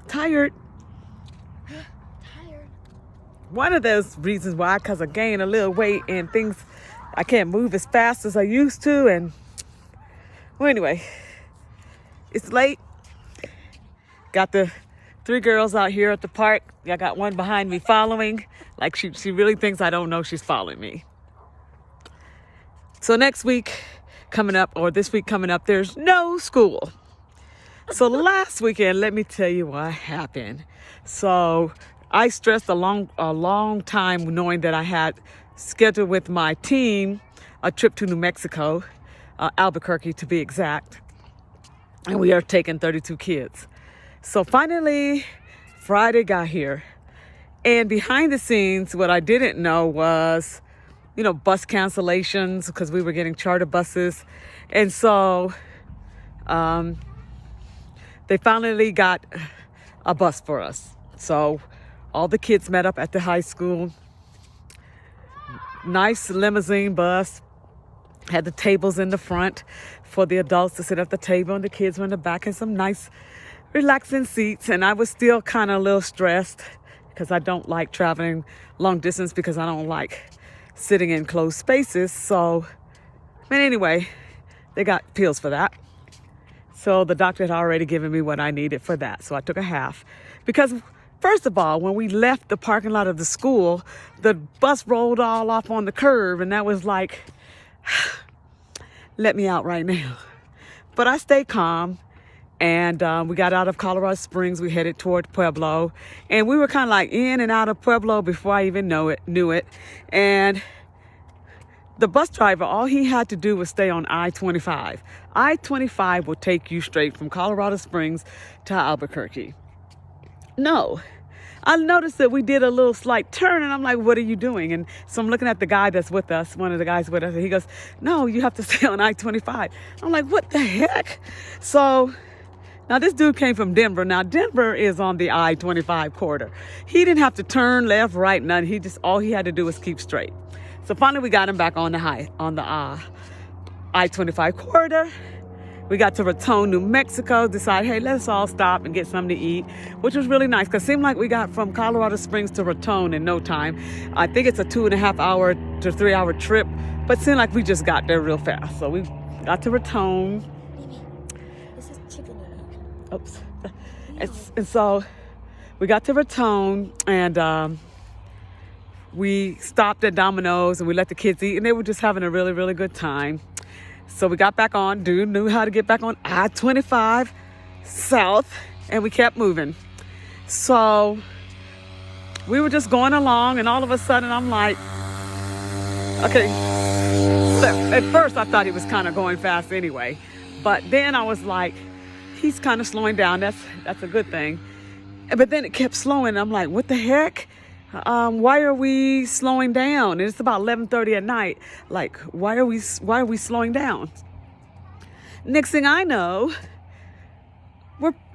Tired. Tired. One of those reasons why, because I gained a little weight and things, I can't move as fast as I used to. And well, anyway, it's late. Got the 3 girls out here at the park. I got one behind me following. Like she really thinks I don't know she's following me. So next week coming up, or this week coming up, there's no school. So last weekend, let me tell you what happened. So I stressed a long time knowing that I had scheduled with my team a trip to New Mexico, Albuquerque to be exact. And we are taking 32 kids. So finally, Friday got here. And behind the scenes, what I didn't know was, bus cancellations because we were getting charter buses. And so they finally got a bus for us. So all the kids met up at the high school. Nice limousine bus. Had the tables in the front for the adults to sit at the table, and the kids were in the back in some nice relaxing seats. And I was still kind of a little stressed because I don't like traveling long distance because I don't like sitting in closed spaces. So, but anyway, they got pills for that. So the doctor had already given me what I needed for that. So I took a half. Because first of all, when we left the parking lot of the school, the bus rolled all off on the curb. And that was like, let me out right now. But I stayed calm. And we got out of Colorado Springs. We headed toward Pueblo. And we were kind of like in and out of Pueblo before I even knew it. And the bus driver, all he had to do was stay on I-25. I-25 will take you straight from Colorado Springs to Albuquerque. No. I noticed that we did a little slight turn, and I'm like, what are you doing? And so I'm looking at the guy that's with us, one of the guys with us, and he goes, no, you have to stay on I-25. I'm like, what the heck? So now this dude came from Denver. Now Denver is on the I-25 corridor. He didn't have to turn left, right, none. All he had to do was keep straight. So finally we got him back on the I-25 corridor. We got to Raton, New Mexico, decided, hey, let's all stop and get something to eat, which was really nice because it seemed like we got from Colorado Springs to Raton in no time. I think it's a 2.5 hour to 3 hour trip, but it seemed like we just got there real fast. So we got to Raton. This is chicken in it. Oops. And so we got to Raton, and we stopped at Domino's and we let the kids eat, and they were just having a really, really good time. So we got back on. Dude knew how to get back on I-25 south, and we kept moving. So we were just going along, and all of a sudden I'm like, okay. At first I thought he was kind of going fast anyway, but then I was like, he's kind of slowing down. That's a good thing. But then it kept slowing. I'm like, what the heck? Why are we slowing down? And it's about 11:30 at night. Like, why are we slowing down? Next thing I know,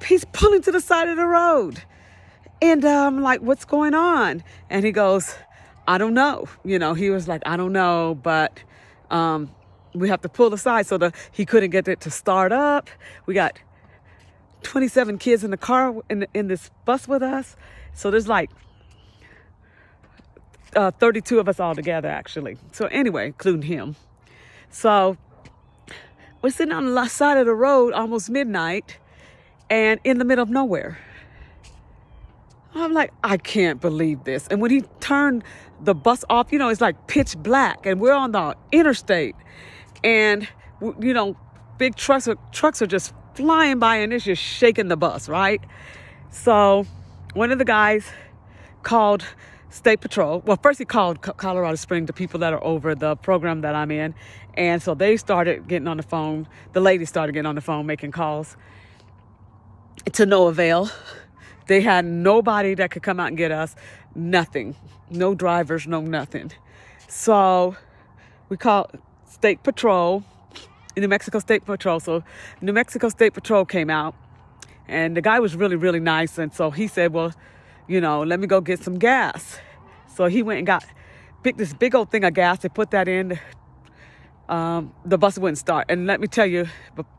he's pulling to the side of the road. And I'm like, what's going on? And he goes, I don't know. He was like, I don't know, but we have to pull aside. So he couldn't get it to start up. We got 27 kids in the car in this bus with us. So there's like 32 of us all together, actually. So anyway, including him. So we're sitting on the side of the road, almost midnight, and in the middle of nowhere. I'm like, I can't believe this. And when he turned the bus off, it's like pitch black, and we're on the interstate, and big trucks are just flying by, and it's just shaking the bus, right? So one of the guys called State Patrol. Well, first he called Colorado Springs, the people that are over the program that I'm in. And so they started getting on the phone. The lady started getting on the phone, making calls to no avail. They had nobody that could come out and get us. Nothing. No drivers, no nothing. So we called State Patrol, New Mexico State Patrol. So New Mexico State Patrol came out, and the guy was really, really nice. And so he said, well, let me go get some gas. So he went and picked this big old thing of gas. They put that in. The bus wouldn't start. And let me tell you,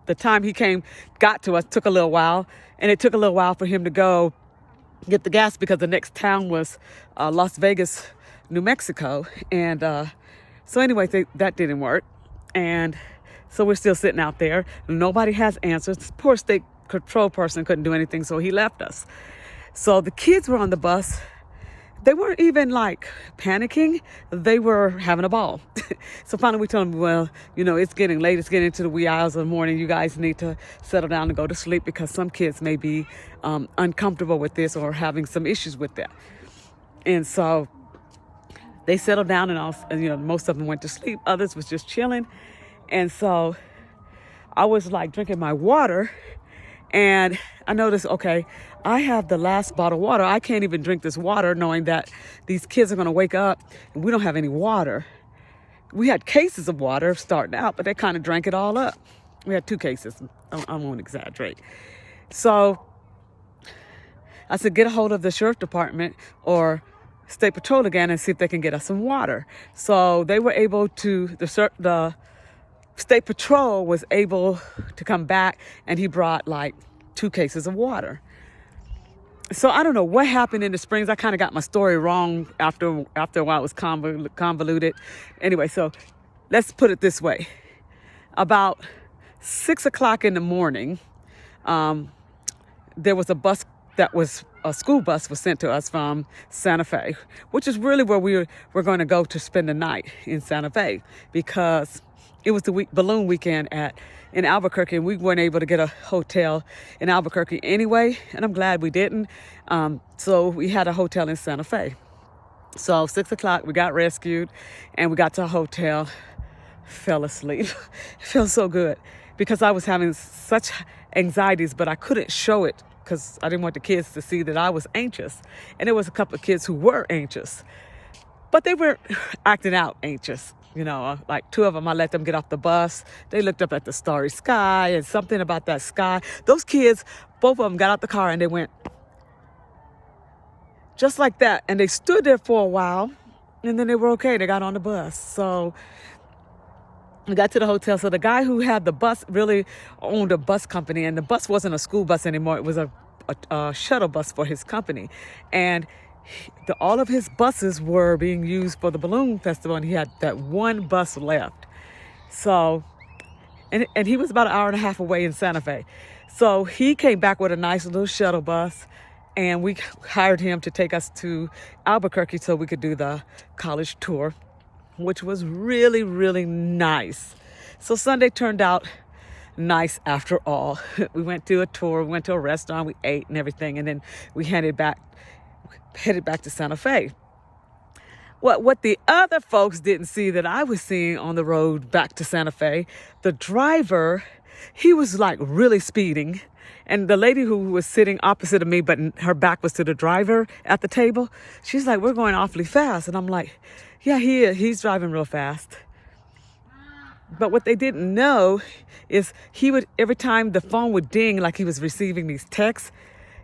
the time he got to us took a little while. And it took a little while for him to go get the gas because the next town was Las Vegas, New Mexico. And so anyway, that didn't work. And so we're still sitting out there. Nobody has answers. This poor state control person couldn't do anything, so he left us. So the kids were on the bus. They weren't even like panicking. They were having a ball. So finally we told them, well, it's getting late. It's getting into the wee hours of the morning. You guys need to settle down and go to sleep because some kids may be uncomfortable with this or having some issues with that. And so they settled down and most of them went to sleep. Others was just chilling. And so I was like drinking my water and I noticed, okay, I have the last bottle of water. I can't even drink this water knowing that these kids are going to wake up and we don't have any water. We had cases of water starting out, but they kind of drank it all up. We had 2 cases. I won't exaggerate. So I said, get a hold of the sheriff department or state patrol again and see if they can get us some water. So they were able to, the state patrol was able to come back and he brought like 2 cases of water. So I don't know what happened in the Springs. I kind of got my story wrong after a while. It was convoluted. Anyway, so let's put it this way. About 6 o'clock in the morning, there was a bus a school bus was sent to us from Santa Fe, which is really where we were going to go to spend the night in Santa Fe because it was the balloon weekend in Albuquerque, and we weren't able to get a hotel in Albuquerque anyway, and I'm glad we didn't. So we had a hotel in Santa Fe. So 6 o'clock, we got rescued, and we got to a hotel, fell asleep. It felt so good because I was having such anxieties, but I couldn't show it because I didn't want the kids to see that I was anxious. And there was a couple of kids who were anxious, but they weren't acting out anxious. Like 2 of them, I let them get off the bus. They looked up at the starry sky and something about that sky. Those kids, both of them got out the car and they went just like that. And they stood there for a while and then they were okay. They got on the bus. So we got to the hotel. So the guy who had the bus really owned a bus company, and the bus wasn't a school bus anymore. It was a shuttle bus for his company. And all of his buses were being used for the balloon festival, and he had that one bus left. So, and he was about an hour and a half away in Santa Fe. So he came back with a nice little shuttle bus, and we hired him to take us to Albuquerque so we could do the college tour, which was really, really nice. So Sunday turned out nice after all. We went to a tour, we went to a restaurant, we ate and everything, and then we headed back to Santa Fe. What the other folks didn't see that I was seeing on the road back to Santa Fe, the driver, he was like really speeding. And the lady who was sitting opposite of me, but her back was to the driver at the table, she's like, we're going awfully fast. And I'm like, yeah, he's driving real fast. But what they didn't know is he would, every time the phone would ding like he was receiving these texts,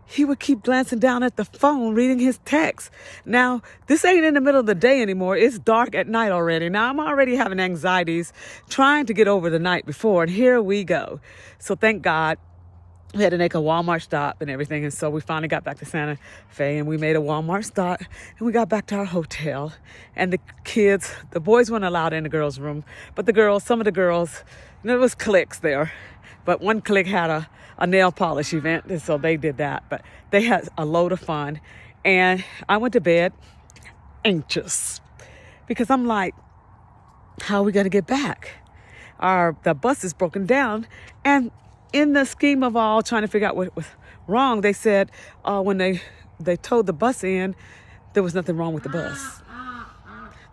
he would keep glancing down at the phone, reading his text. Now, this ain't in the middle of the day anymore. It's dark at night already. Now, I'm already having anxieties trying to get over the night before, and here we go. So thank God we had to make a Walmart stop and everything. And so we finally got back to Santa Fe, and we made a Walmart stop, and we got back to our hotel. And the kids, the boys weren't allowed in the girls' room, but some of the girls, there was cliques there, but one clique had a nail polish event, and so they did that. But they had a load of fun, and I went to bed anxious because I'm like, how are we going to get back? The bus is broken down, and in the scheme of all trying to figure out what was wrong, they said when they towed the bus in, there was nothing wrong with the bus.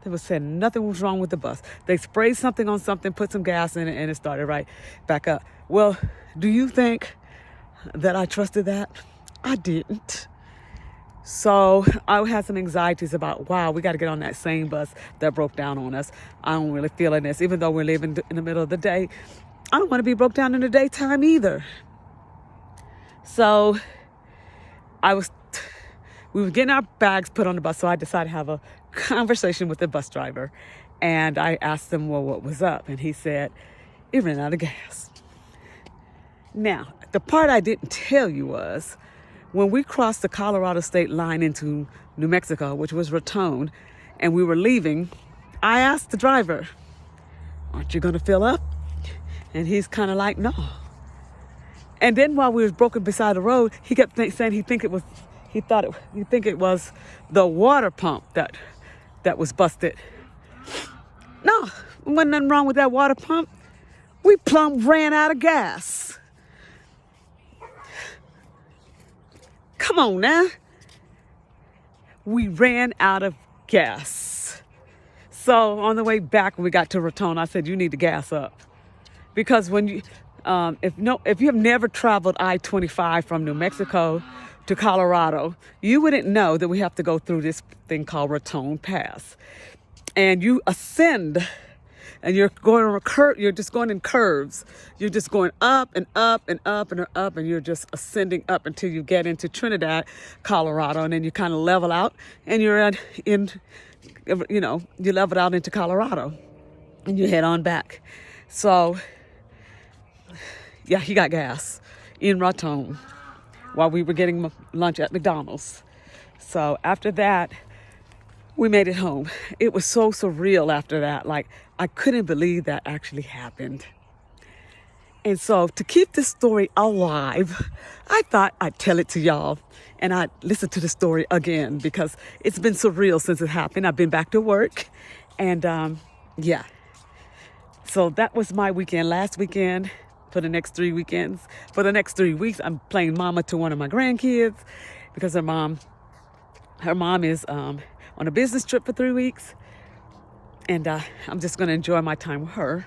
They was saying nothing was wrong with the bus. They sprayed something on something, put some gas in it, and it started right back up. Well, do you think that I trusted that? I didn't. So I had some anxieties about, wow, we got to get on that same bus that broke down on us. I don't really feeling this, even though we're living in the middle of the day. I don't want to be broke down in the daytime either. So we were getting our bags put on the bus, so I decided to have a conversation with the bus driver. And I asked him, well, what was up? And he said, it ran out of gas. Now, the part I didn't tell you was when we crossed the Colorado state line into New Mexico, which was Raton, and we were leaving, I asked the driver, aren't you going to fill up? And he's kind of like, no. And then while we was broken beside the road, he kept saying he think it was the water pump that was busted. No, wasn't nothing wrong with that water pump. We plumb ran out of gas. Come on now. We ran out of gas. So on the way back, when we got to Raton, I said, you need to gas up. Because when you, if you have never traveled I-25 from New Mexico to Colorado, you wouldn't know that we have to go through this thing called Raton Pass. And you ascend, and you're just going in curves. You're just going up and up and up and up, and you're just ascending up until you get into Trinidad, Colorado, and then you kind of level out, and you're you level out into Colorado, and you head on back. So, yeah, he got gas in Raton while we were getting lunch at McDonald's. So after that, we made it home. It was so surreal after that. Like, I couldn't believe that actually happened. And so to keep this story alive, I thought I'd tell it to y'all and I'd listen to the story again because it's been surreal since it happened. I've been back to work and yeah. So that was my weekend, last weekend. For the next 3 weekends. For the next 3 weeks, I'm playing mama to one of my grandkids because her mom is on a business trip for 3 weeks. And I'm just going to enjoy my time with her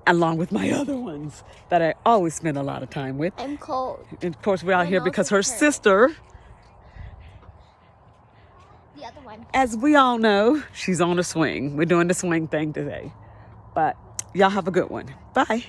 along with my other ones that I always spend a lot of time with. I'm cold. And of course, we're out My here nose because is her hurt. sister, The other one. as we all know, she's on a swing. We're doing the swing thing today. But y'all have a good one. Bye.